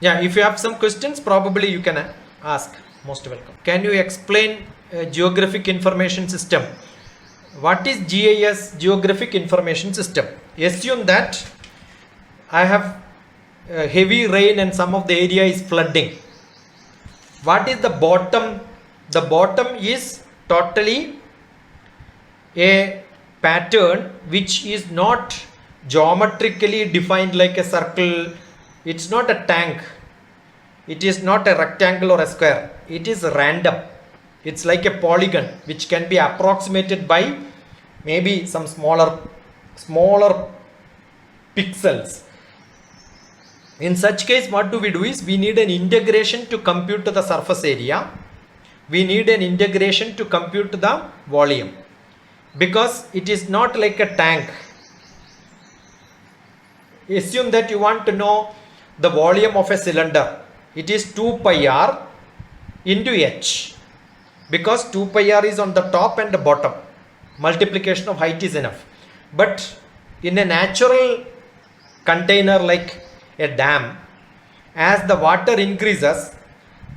Yeah, if you have some questions, probably you can ask. Most welcome. Can you explain geographic information system? What is GIS, Geographic Information System? Assume that I have heavy rain and some of the area is flooding. What is the bottom? The bottom is totally a pattern which is not geometrically defined like a circle. It's not a tank. It is not a rectangle or a square. It is random. It's like a polygon which can be approximated by maybe some smaller pixels. In such case, what do? Is we need an integration to compute the surface area. We need an integration to compute the volume, because it is not like a tank. Assume that you want to know the volume of a cylinder. It is 2 pi r into h, because 2 pi r is on the top and the bottom. Multiplication of height is enough. But in a natural container like a dam, as the water increases,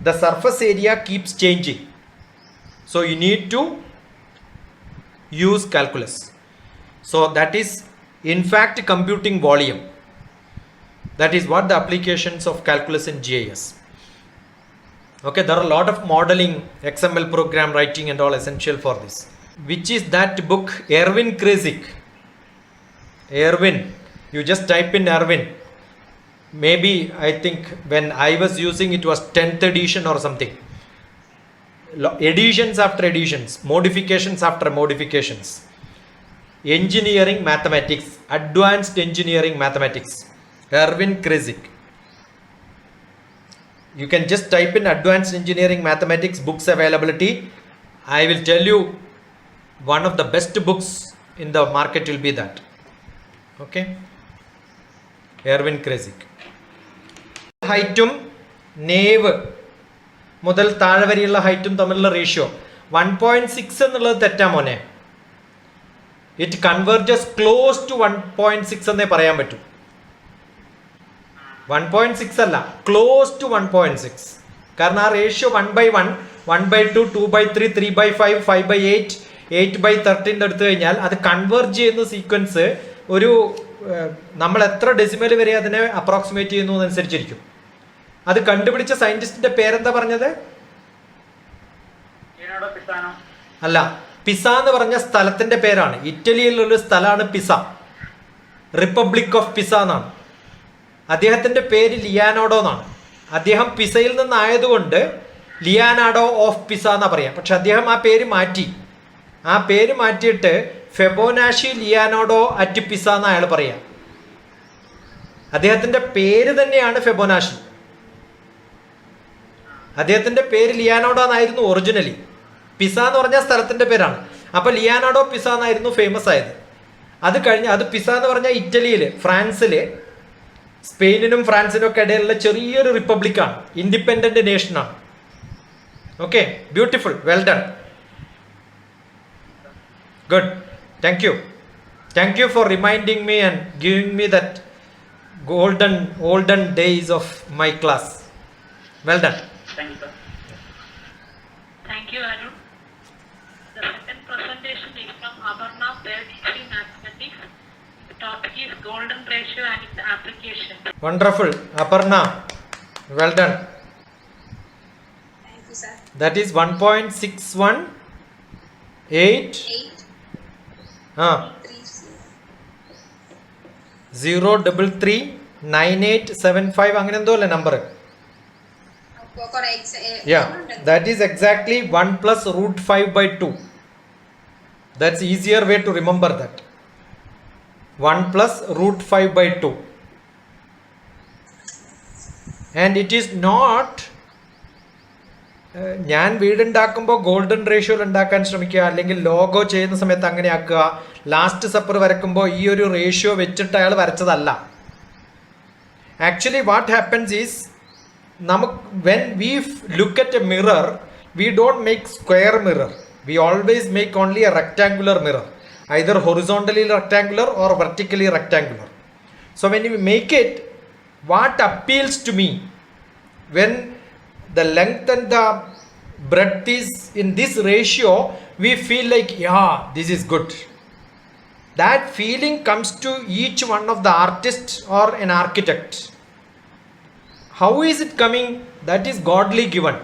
the surface area keeps changing. So you need to use calculus. So that is in fact computing volume. That is what the applications of calculus in GIS. Okay, there are a lot of modeling, XML program writing and all essential for this. Which is that book? Erwin Krasik. Erwin. You just type in Erwin. Maybe I think when I was using it was 10th edition or something. Editions after editions, modifications after modifications. Engineering mathematics, advanced engineering mathematics. Erwin Krasik. You can just type in advanced engineering mathematics books availability. I will tell you one of the best books in the market will be that. Okay. Erwin Krasik. ഹൈറ്റും നേവ് മുതൽ താഴെ വരെയുള്ള ഹൈറ്റും തമ്മിലുള്ള ratio 1.6 എന്നുള്ളത് തെറ്റാ മോനെ. ഇറ്റ് കൺവേർജസ് ക്ലോസ് ടു 1.6 എന്നേ പറയാൻ പറ്റൂ. 1.6 അല്ല, ക്ലോസ് ടു 1.6. കാരണം ആ റേഷ്യോ 1/1, 1/2, 2/3, 3/5, 5/8, 8/13 എടുത്തു കഴിഞ്ഞാൽ അത് കൺവേർജ് ചെയ്യുന്ന സീക്വൻസ് ഒരു നമ്മൾ എത്ര ഡെസിമൽ വരെ അതിനെ അപ്രോക്സിമേറ്റ് ചെയ്യുന്നു എന്നനുസരിച്ചിരിക്കും. അത് കണ്ടുപിടിച്ച സയന്റിസ്റ്റിന്റെ പേരെന്താ പറഞ്ഞത്? അല്ല, പിസ എന്ന് പറഞ്ഞ സ്ഥലത്തിന്റെ പേരാണ്. ഇറ്റലിയിലുള്ള സ്ഥലമാണ് പിസ. റിപ്പബ്ലിക് ഓഫ് പിസ എന്നാണ്. അദ്ദേഹത്തിന്റെ പേര് ലിയാനാർഡോ എന്നാണ്. അദ്ദേഹം പിസയിൽ നിന്നായതുകൊണ്ട് ലിയാനാർഡോ ഓഫ് പിസ എന്നാ പറയാം. പക്ഷെ അദ്ദേഹം ആ പേര് മാറ്റി. ആ പേര് മാറ്റിയിട്ട് ഫെബോനാഷി ലിയാനാർഡോ അറ്റ് പിസ എന്ന് അയാൾ പറയാം. അദ്ദേഹത്തിന്റെ പേര് തന്നെയാണ് ഫെബോനാഷി. അദ്ദേഹത്തിന്റെ പേര് ലിയാനാർഡോ എന്നായിരുന്നു ഒറിജിനലി. പിസ എന്ന് പറഞ്ഞ സ്ഥലത്തിന്റെ പേരാണ്. അപ്പൊ ലിയാനാർഡോ പിസ എന്നായിരുന്നു ഫേമസ് ആയത്. അത് കഴിഞ്ഞ് അത് പിസ എന്ന് പറഞ്ഞാൽ ഇറ്റലിയില്, ഫ്രാൻസില്, സ്പെയിനിനും ഫ്രാൻസിനും ഒക്കെ ഇടയിലുള്ള ചെറിയൊരു റിപ്പബ്ലിക്കാണ്, ഇൻഡിപെൻഡന്റ് നേഷനാണ്. Okay, beautiful, well done, good, thank you. Thank you for reminding me and giving me that olden days of my class. Well done. Thank you, sir. Thank you, Arun. The second presentation is from Aparna, third degree mathematics. The topic is golden ratio and its application. Wonderful, Aparna. Well done. Thank you, sir. That is 1.618. 0339875 അങ്ങനെ എന്തോ അല്ലേ number? Yeah, that is exactly 1 plus root 5/2. That's easier way to remember that. 1 plus root 5/2. And it is not ഞാൻ വീടുണ്ടാക്കുമ്പോൾ golden റേഷ്യോയിൽ ഉണ്ടാക്കാൻ ശ്രമിക്കുക, അല്ലെങ്കിൽ logo ചെയ്യുന്ന സമയത്ത് അങ്ങനെ ആക്കുക. ലാസ്റ്റ് സപ്പർ വരക്കുമ്പോൾ ഈ ഒരു റേഷ്യോ വെച്ചിട്ട് അയാൾ വരച്ചതല്ല. ആക്ച്വലി വാട്ട് ഹാപ്പൻസ് ഈസ്, നമുക്ക് when we look at A mirror, we don't make square mirror, we always make only A rectangular mirror, either horizontally rectangular or vertically rectangular. So when you make it, what appeals to me, when the length and the breadth is in this ratio, we feel like, yeah, this is good. That feeling comes to each one of the artists or an architect. How is it coming? That is godly given.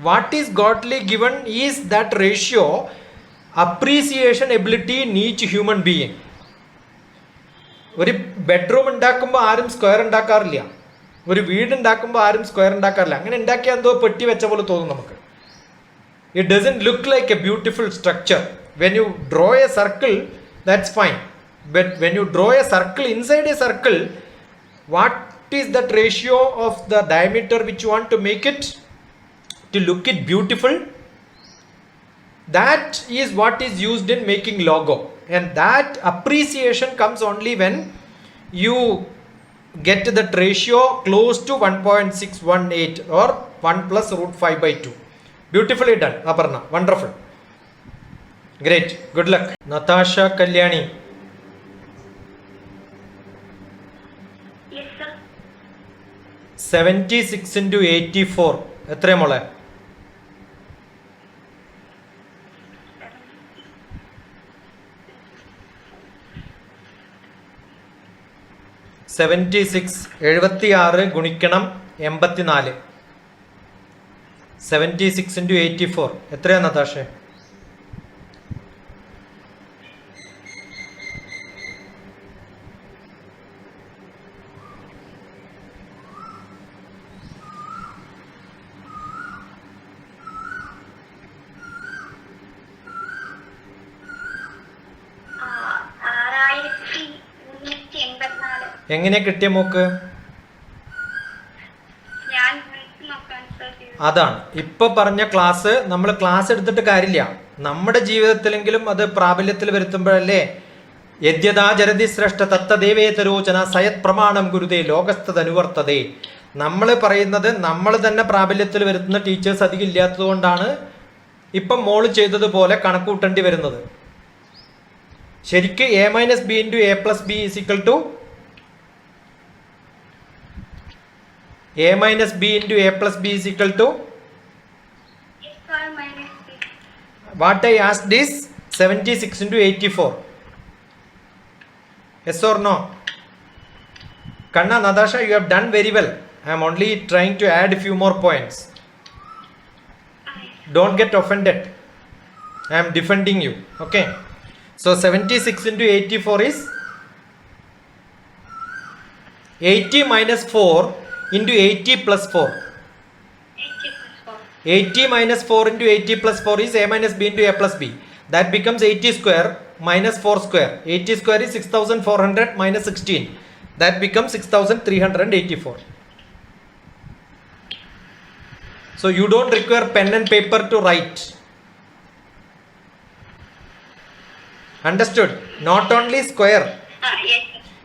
What is godly given is that ratio, appreciation ability in each human being. ഒരു bedroom ഉണ്ടാക്കുമ്പോൾ ആരും square ഉണ്ടാക്കാറില്ല, ഒരു വീട് ഉണ്ടാക്കുമ്പോൾ ആരും square ഉണ്ടാക്കാറില്ല. അങ്ങനെ ഉണ്ടാക്കിയാൽ എന്തോ പെട്ടി വെച്ച പോലെ തോന്നും നമുക്ക്. It doesn't look like a beautiful structure. When you draw a circle, that's fine. But when you draw a circle, inside a circle, what is that ratio of the diameter which you want to make it to look it beautiful? That is what is used in making logo. And that appreciation comes only when you get that ratio close to 1.618 or 1 plus root 5 by 2. Beautifully done, Aparna. Wonderful. Great. Good luck. Natasha Kalyani. Yes, sir. 76 into 84. എത്രയാ മോളെ? 76 76 ഗുണിക്കണം 84. 76 into 84 എത്രയാ നതാഷേ? എങ്ങനെ കിട്ടിയ mock? അതാണ് ഇപ്പൊ പറഞ്ഞ class. നമ്മൾ ക്ലാസ് എടുത്തിട്ട് കാര്യമില്ല, നമ്മുടെ ജീവിതത്തിലെങ്കിലും അത് പ്രാബല്യത്തിൽ വരുത്തുമ്പോഴല്ലേ. യദ്യതാ ജരതി ശ്രേഷ്ഠ തത്തദേവേതരോചന സയത് പ്രമാണം ഗുരുതേ ലോകസ്ഥതനുവർത്തതേ. നമ്മൾ പറയുന്നത് നമ്മൾ തന്നെ പ്രാബല്യത്തിൽ വരുത്തുന്ന ടീച്ചേഴ്സ് അധികം ഇല്ലാത്തത് കൊണ്ടാണ് ഇപ്പം മോള് ചെയ്തതുപോലെ കണക്കൂട്ടേണ്ടി വരുന്നത്. ശരിക്ക് a minus B into A plus B is equal to a minus b into a plus b is equal to what I asked is 76 into 84. Yes or no? Kanna, Natasha, you have done very well. I am only trying to add a few more points. Don't get offended. I am defending you. Okay. So 76 into 84 is 80 minus 4 into 80 plus 4. 80 minus 4 into 80 plus 4 is a minus b into a plus b. That becomes 80 square minus 4 square. 80 square is 6400 minus 16. That becomes 6384. So you don't require pen and paper to write. Understood? Not only square. Yes.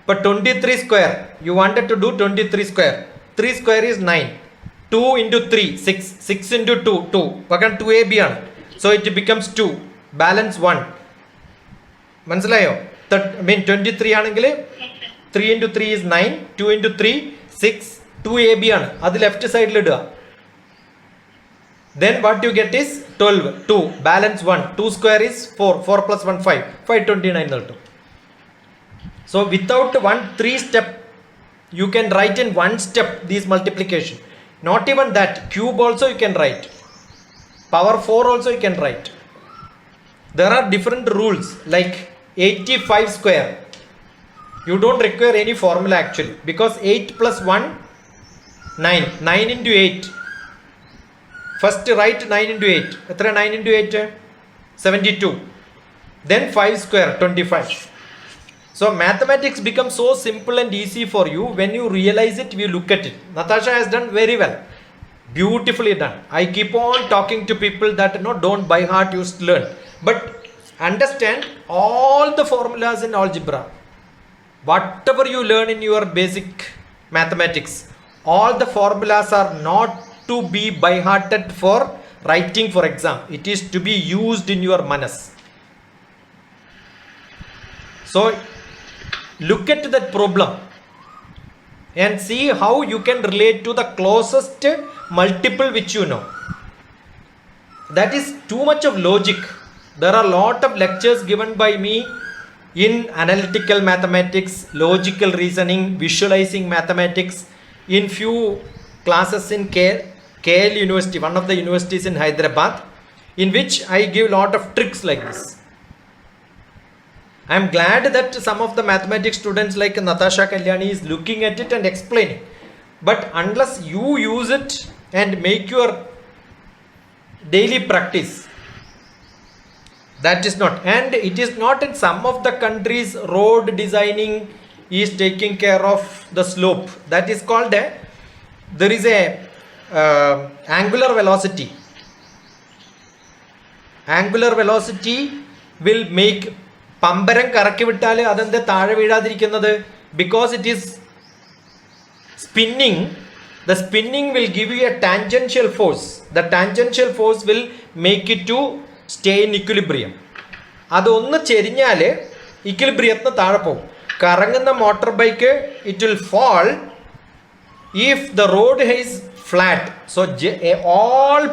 But 23 square. You wanted to do 23 square. 3 square is 9. 2 into 3, 6. 6 into 2, 2. Again 2ab ആണ്. So it becomes 2. Balance 1. മനസ്സിലായോ? I mean 23 ആണെങ്കിൽ 3 into 3 is 9. 2 into 3, 6. 2ab ആണ്. അത് left സൈഡിൽ ഇടുക. Then what you get is 12. 2. Balance 1. 2 square is 4. 4 plus 1, 5. 529 കിട്ടും. So without 3 step, you can write in one step these multiplication. Not even that, cube also you can write. Power 4 also you can write. There are different rules like 85 square. You don't require any formula actually, because 8 plus 1, 9. 9 into 8. First write 9 into 8. Etra 9 into 8? 72. Then 5 square, 25. So mathematics becomes so simple and easy for you when you realize it, you look at it. Natasha has done very well. Beautifully done. I keep on talking to people that don't by heart, you learn. But understand all the formulas in algebra. Whatever you learn in your basic mathematics, all the formulas are not to be by hearted for writing for exam. It is to be used in your manas. So look at that problem. and see how you can relate to the closest multiple which you know. That is too much of logic. There are a lot of lectures given by me in analytical mathematics, logical reasoning, visualizing mathematics, in few classes in KL University, one of the universities in Hyderabad, in which I give a lot of tricks like this. I am glad that some of the mathematics students like Natasha Kalyani is looking at it and explaining. But unless you use it and make your daily practice, that is not. And it is not in some of the countries road designing is taking care of the slope. That is called there is a angular velocity. Angular velocity will make പമ്പരം കറക്കി വിട്ടാൽ അതെന്താ താഴെ വീഴാതിരിക്കുന്നത്? Because it is spinning. The spinning will give you a tangential force. The tangential force will make it to stay in equilibrium. അതൊന്ന് ചെരിഞ്ഞാൽ ഇക്വിലിബ്രിയത്തിന് താഴെ പോകും. കറങ്ങുന്ന motor bike it will fall if the road is flat. So all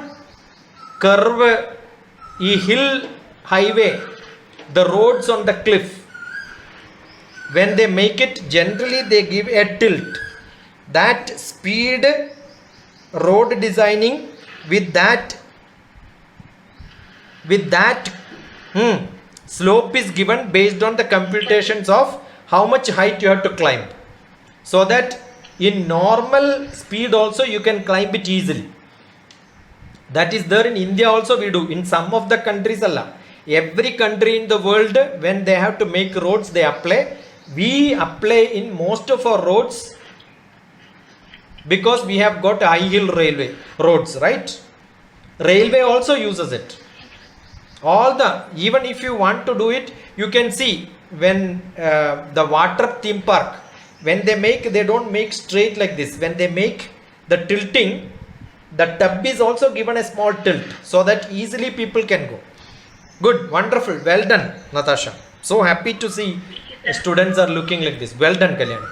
curve ഈ hill highway, the roads on the cliff, when they make it, generally they give a tilt. That speed road designing with that slope is given based on the computations of how much height you have to climb, so that in normal speed also you can climb it easily. That is there in India also we do. In some of the countries Allah, every country in the world, when they have to make roads, they apply. We apply in most of our roads because we have got high hill railway roads, right? Railway also uses it. Even if you want to do it, you can see when the water theme park, when they don't make straight like this. When they make the tilting, the tub is also given a small tilt so that easily people can go. Good, wonderful, well done, Natasha. So happy to see students are looking like this. Well done, Kalyani.